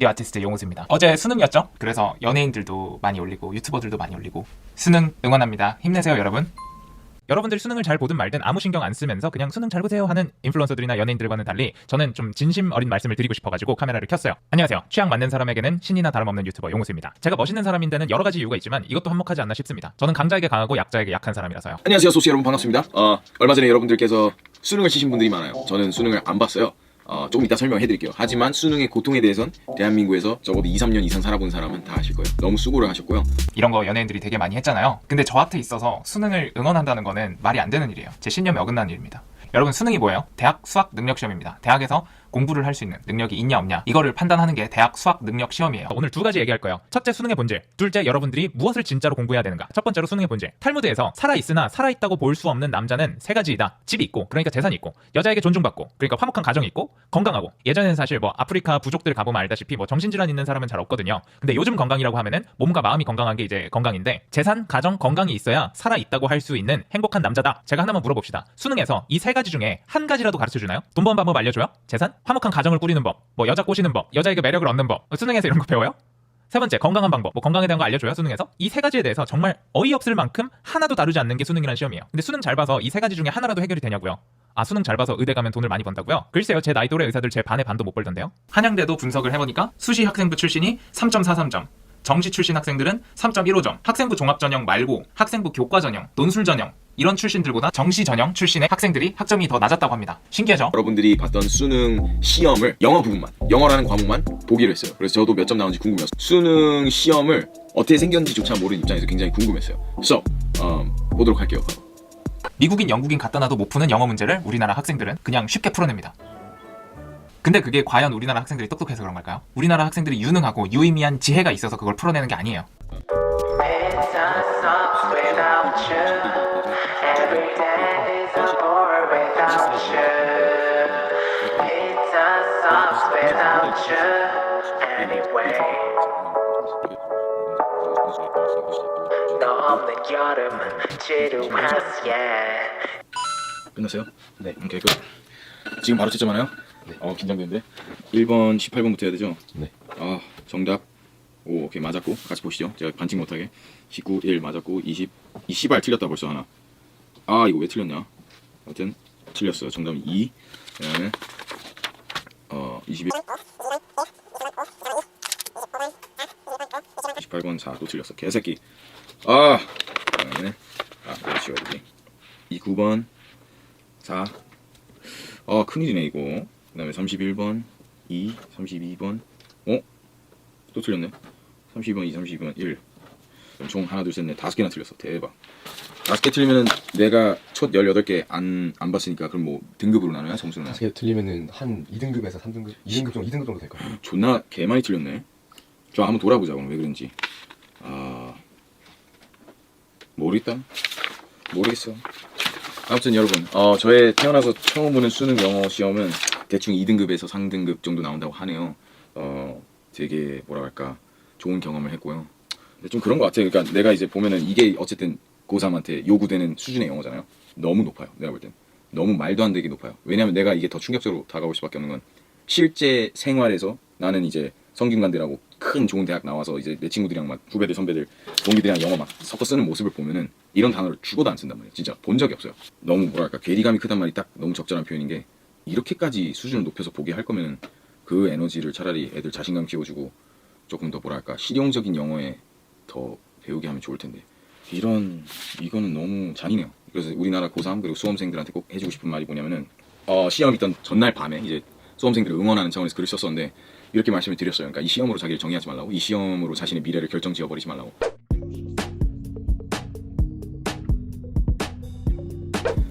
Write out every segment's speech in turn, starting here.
미디어 아티스트 용우수입니다. 어제 수능이었죠? 그래서 연예인들도 많이 올리고 유튜버들도 많이 올리고 수능 응원합니다. 힘내세요 여러분. 여러분들이 수능을 잘 보든 말든 아무 신경 안 쓰면서 그냥 수능 잘 보세요 하는 인플루언서들이나 연예인들과는 달리 저는 좀 진심 어린 말씀을 드리고 싶어가지고 카메라를 켰어요. 안녕하세요. 취향 맞는 사람에게는 신이나 다름없는 유튜버 용우수입니다. 제가 멋있는 사람인 데는 여러 가지 이유가 있지만 이것도 한몫하지 않나 싶습니다. 저는 강자에게 강하고 약자에게 약한 사람이라서요. 안녕하세요 소스 여러분 반갑습니다. 얼마 전에 여러분들께서 수능을 치신 분들이 많아요. 저는 수능을 안 봤어요. 조금 이따 설명해드릴게요. 하지만 수능의 고통에 대해선 대한민국에서 적어도 2, 3년 이상 살아본 사람은 다 아실 거예요. 너무 수고를 하셨고요. 이런 거 연예인들이 되게 많이 했잖아요. 근데 저한테 있어서 수능을 응원한다는 거는 말이 안 되는 일이에요. 제 신념에 어긋나는 일입니다. 여러분 수능이 뭐예요? 대학 수학 능력 시험입니다. 대학에서 공부를 할 수 있는 능력이 있냐 없냐 이거를 판단하는 게 대학 수학 능력 시험이에요. 오늘 두 가지 얘기할 거예요. 첫째 수능의 본질, 둘째 여러분들이 무엇을 진짜로 공부해야 되는가. 첫 번째로 수능의 본질. 탈무드에서 살아있으나 살아있다고 볼 수 없는 남자는 세 가지이다. 집이 있고 그러니까 재산이 있고 여자에게 존중받고 그러니까 화목한 가정이 있고 건강하고. 예전에는 사실 뭐 아프리카 부족들 가보면 알다시피 뭐 정신질환 있는 사람은 잘 없거든요. 근데 요즘 건강이라고 하면은 몸과 마음이 건강한 게 이제 건강인데 재산, 가정, 건강이 있어야 살아있다고 할 수 있는 행복한 남자다. 제가 하나만 물어봅시다. 수능에서 이 세 가지 중에 한 가지라도 가르쳐주나요? 돈 버는 방법 알려줘요? 재산? 화목한 가정을 꾸리는 법, 뭐 여자 꼬시는 법, 여자에게 매력을 얻는 법, 수능에서 이런 거 배워요? 세 번째, 건강한 방법, 뭐 건강에 대한 거 알려줘요 수능에서? 이 세 가지에 대해서 정말 어이없을 만큼 하나도 다루지 않는 게 수능이라는 시험이에요. 근데 수능 잘 봐서 이 세 가지 중에 하나라도 해결이 되냐고요? 수능 잘 봐서 의대 가면 돈을 많이 번다고요? 글쎄요, 제 나이 또래 의사들 제 반의 반도 못 벌던데요. 한양대도 분석을 해보니까 수시 학생부 출신이 3.43점, 정시 출신 학생들은 3.15점, 학생부 종합전형 말고 학생부 교과전형, 논술전형 이런 출신들보다 정시 전형 출신의 학생들이 학점이 더 낮았다고 합니다. 신기하죠? 여러분들이 봤던 수능 시험을 영어 부분만, 영어라는 과목만 보기로 했어요. 그래서 저도 몇 점 나온지 궁금해서 수능 시험을 어떻게 생겼는지조차 모르는 입장에서 굉장히 궁금했어요. 그래서 보도록 할게요. 미국인, 영국인 갖다 놔도 못 푸는 영어 문제를 우리나라 학생들은 그냥 쉽게 풀어냅니다. 근데 그게 과연 우리나라 학생들이 똑똑해서 그런 걸까요? 우리나라 학생들이 유능하고 유의미한 지혜가 있어서 그걸 풀어내는 게 아니에요. 끝났어요? 네. 오케이 끝. 지금 바로 채점하나요? 네. 긴장되는데 1번 18번부터 해야 되죠? 네. 정답. 오, 오케이 맞았고 같이 보시죠. 제가 반칙 못하게 19, 1 맞았고 20, 20발 틀렸다 벌써 하나. 이거 왜 틀렸냐? 하여튼 틀렸어. 정답은 2. 그다음에 21 28번 4 또 틀렸어. 개새끼. 그다음에 이거 지워야지. 29번 4. 큰일이네 이거. 그다음에 31번 2, 32번 또 틀렸네. 32번 2, 32번 1. 그럼 총 하나 둘 셋 넷 5개나 틀렸어. 대박. 5개 틀리면은 내가 첫 18개 안 봤으니까 그럼 뭐 등급으로 나눠야 점수는? 5개 틀리면은 한 2등급에서 3등급, 2등급 정도 될 거예요. 존나 개 많이 틀렸네. 저 한번 돌아보자 그럼 왜 그런지. 모르겠다. 모르겠어. 아무튼 여러분, 저의 태어나서 처음 보는 수능 영어 시험은 대충 2등급에서 3등급 정도 나온다고 하네요. 되게 뭐라 할까 좋은 경험을 했고요. 근데 좀 그런 것 같아요. 그러니까 내가 이제 보면은 이게 어쨌든 고3한테 요구되는 수준의 영어잖아요. 너무 높아요. 내가 볼 땐 너무 말도 안 되게 높아요. 왜냐면 내가 이게 더 충격적으로 다가올 수밖에 없는 건 실제 생활에서 나는 이제 성균관대라고 큰 좋은 대학 나와서 이제 내 친구들이랑 막 후배들 선배들 동기들이랑 영어 막 섞어 쓰는 모습을 보면은 이런 단어를 죽어도 안 쓴단 말이에요. 진짜 본 적이 없어요. 너무 뭐랄까 괴리감이 크단 말이 딱 너무 적절한 표현인 게 이렇게까지 수준을 높여서 보게 할 거면은 그 에너지를 차라리 애들 자신감 키워주고 조금 더 뭐랄까 실용적인 영어에 더 배우게 하면 좋을 텐데 이거는 너무 잔인해요. 그래서 우리나라 고3 그리고 수험생들한테 꼭 해주고 싶은 말이 뭐냐면은 시험 있던 전날 밤에 이제 수험생들을 응원하는 차원에서 글을 썼었는데 이렇게 말씀을 드렸어요. 그러니까 이 시험으로 자기를 정의하지 말라고, 이 시험으로 자신의 미래를 결정지어버리지 말라고.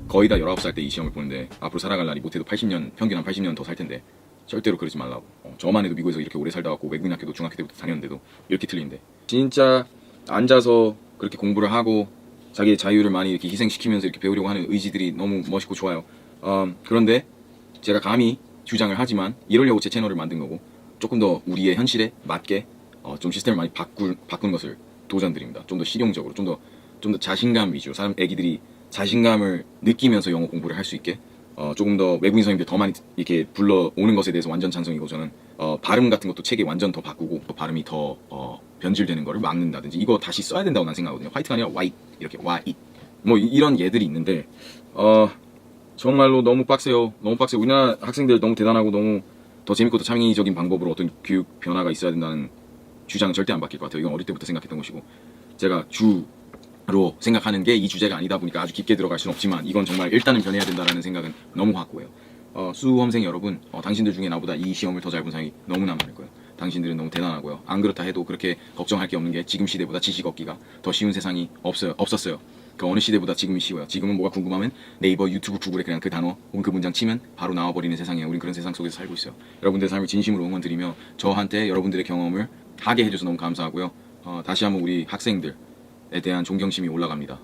거의 다 19살 때 이 시험을 보는데 앞으로 살아갈 날이 못해도 80년, 평균 한 80년 더 살 텐데 절대로 그러지 말라고. 저만 해도 미국에서 이렇게 오래 살다 왔고 외국인 학교도 중학교 때부터 다녔는데도 이렇게 틀린데 진짜 앉아서 그렇게 공부를 하고 자기의 자유를 많이 이렇게 희생시키면서 이렇게 배우려고 하는 의지들이 너무 멋있고 좋아요. 그런데 제가 감히 주장을 하지만 이러려고 제 채널을 만든 거고 조금 더 우리의 현실에 맞게 좀 시스템을 많이 바꾸는 것을 도전드립니다. 좀 더 실용적으로, 좀 더 자신감 위주로 애기들이 자신감을 느끼면서 영어 공부를 할 수 있게 조금 더 외국인 선생님들 더 많이 이렇게 불러오는 것에 대해서 완전 찬성이고 저는 발음 같은 것도 책에 완전 더 바꾸고 발음이 더 변질되는 거를 막는다든지 이거 다시 써야 된다고 난 생각하거든요. 화이트가 아니라 white 이렇게 white 뭐 이런 예들이 있는데 정말로 너무 빡세요. 너무 빡세요. 우리나라 학생들 너무 대단하고 너무 더 재밌고 더 창의적인 방법으로 어떤 교육 변화가 있어야 된다는 주장은 절대 안 바뀔 것 같아요. 이건 어릴 때부터 생각했던 것이고 제가 주로 생각하는 게 이 주제가 아니다 보니까 아주 깊게 들어갈 수는 없지만 이건 정말 일단은 변해야 된다는 생각은 너무 확고해요. 수험생 여러분, 당신들 중에 나보다 이 시험을 더 잘 본 사람이 너무나 많을 거예요. 당신들은 너무 대단하고요. 안 그렇다 해도 그렇게 걱정할 게 없는 게 지금 시대보다 지식 얻기가 더 쉬운 세상이 없었어요. 그 어느 시대보다 지금이 쉬워요. 지금은 뭐가 궁금하면 네이버, 유튜브, 구글에 그냥 그 단어 혹은 그 문장 치면 바로 나와버리는 세상이에요. 우린 그런 세상 속에서 살고 있어요. 여러분들의 삶을 진심으로 응원드리며 저한테 여러분들의 경험을 하게 해줘서 너무 감사하고요. 다시 한번 우리 학생들에 대한 존경심이 올라갑니다.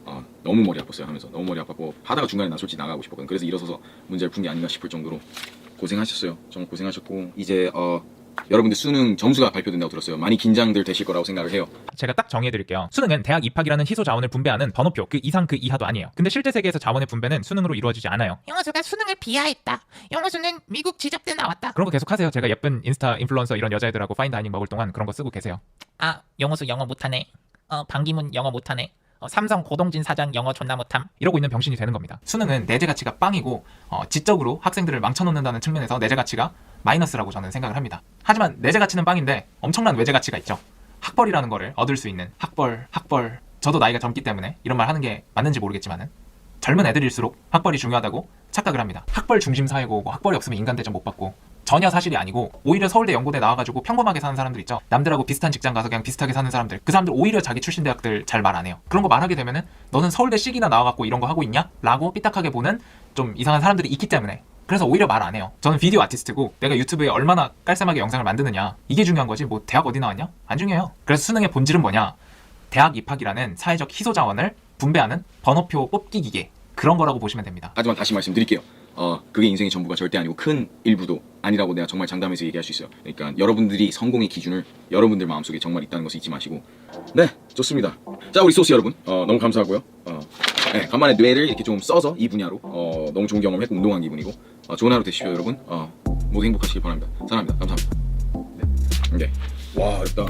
너무 머리 아팠어요 하면서 너무 머리 아팠고 하다가 중간에 나 솔직히 나가고 싶었거든. 그래서 일어서서 문제를 푼 게 아닌가 싶을 정도로 고생하셨어요. 정말 고생하셨고 이제 여러분들 수능 점수가 발표된다고 들었어요. 많이 긴장들 되실 거라고 생각을 해요. 제가 딱 정의해드릴게요. 수능은 대학 입학이라는 희소 자원을 분배하는 번호표 그 이상 그 이하도 아니에요. 근데 실제 세계에서 자원의 분배는 수능으로 이루어지지 않아요. 영어수가 수능을 비하했다. 영어수는 미국 지적대 나왔다. 그런 거 계속 하세요. 제가 예쁜 인스타 인플루언서 이런 여자애들하고 파인다이닝 먹을 동안 그런 거 쓰고 계세요. 아, 영어수 영어 못하네. 방기문 영어 못하네. 삼성 고동진 사장 영어 존나 못함. 이러고 있는 병신이 되는 겁니다. 수능은 내재 가치가 빵이고 지적으로 학생들을 망쳐놓는다는 측면에서 내재 가치가 마이너스라고 저는 생각을 합니다. 하지만 내재 가치는 빵인데 엄청난 외재 가치가 있죠. 학벌이라는 거를 얻을 수 있는 학벌. 저도 나이가 젊기 때문에 이런 말 하는 게 맞는지 모르겠지만은 젊은 애들일수록 학벌이 중요하다고 착각을 합니다. 학벌 중심 사회고 학벌이 없으면 인간 대접 못 받고 전혀 사실이 아니고 오히려 서울대 연고대 나와가지고 평범하게 사는 사람들 있죠. 남들하고 비슷한 직장 가서 그냥 비슷하게 사는 사람들. 그 사람들 오히려 자기 출신 대학들 잘 말 안 해요. 그런 거 말하게 되면은 너는 서울대 C기나 나와갖고 이런 거 하고 있냐? 라고 삐딱하게 보는 좀 이상한 사람들이 있기 때문에 그래서 오히려 말 안 해요. 저는 비디오 아티스트고 내가 유튜브에 얼마나 깔쌈하게 영상을 만드느냐 이게 중요한 거지 뭐 대학 어디 나왔냐? 안 중요해요. 그래서 수능의 본질은 뭐냐? 대학 입학이라는 사회적 희소 자원을 분배하는 번호표 뽑기 기계 그런 거라고 보시면 됩니다. 하지만 다시 말씀드릴게요. 그게 인생의 전부가 절대 아니고 큰 일부도 아니라고 내가 정말 장담해서 얘기할 수 있어요. 그러니까 여러분들이 성공의 기준을 여러분들 마음속에 정말 있다는 것을 잊지 마시고 네, 좋습니다. 자, 우리 소스 여러분 너무 감사하고요. 네, 간만에 뇌를 이렇게 좀 써서 이 분야로 너무 좋은 경험을 했고 운동한 기분이고 좋은 하루 되십시오 여러분. 모두 행복하시길 바랍니다. 사랑합니다. 감사합니다. 네. 와, 어렵다.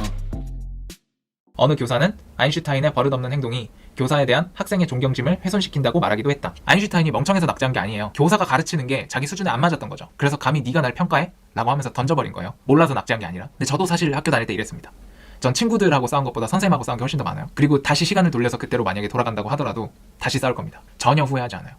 어느 교사는 아인슈타인의 버릇없는 행동이 교사에 대한 학생의 존경심을 훼손시킨다고 말하기도 했다. 아인슈타인이 멍청해서 낙제한 게 아니에요. 교사가 가르치는 게 자기 수준에 안 맞았던 거죠. 그래서 감히 네가 날 평가해? 라고 하면서 던져버린 거예요. 몰라서 낙제한 게 아니라. 근데 저도 사실 학교 다닐 때 이랬습니다. 전 친구들하고 싸운 것보다 선생님하고 싸운 게 훨씬 더 많아요. 그리고 다시 시간을 돌려서 그때로 만약에 돌아간다고 하더라도 다시 싸울 겁니다. 전혀 후회하지 않아요.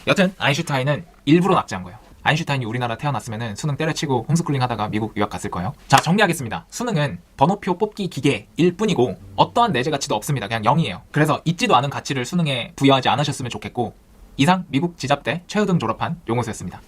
여튼 아인슈타인은 일부러 낙제한 거예요. 아인슈타인이 우리나라 태어났으면은 수능 때려치고 홈스쿨링 하다가 미국 유학 갔을 거예요. 자, 정리하겠습니다. 수능은 번호표 뽑기 기계일 뿐이고 어떠한 내재 가치도 없습니다. 그냥 0이에요. 그래서 있지도 않은 가치를 수능에 부여하지 않으셨으면 좋겠고 이상 미국 지잡대 최우등 졸업한 용호수였습니다.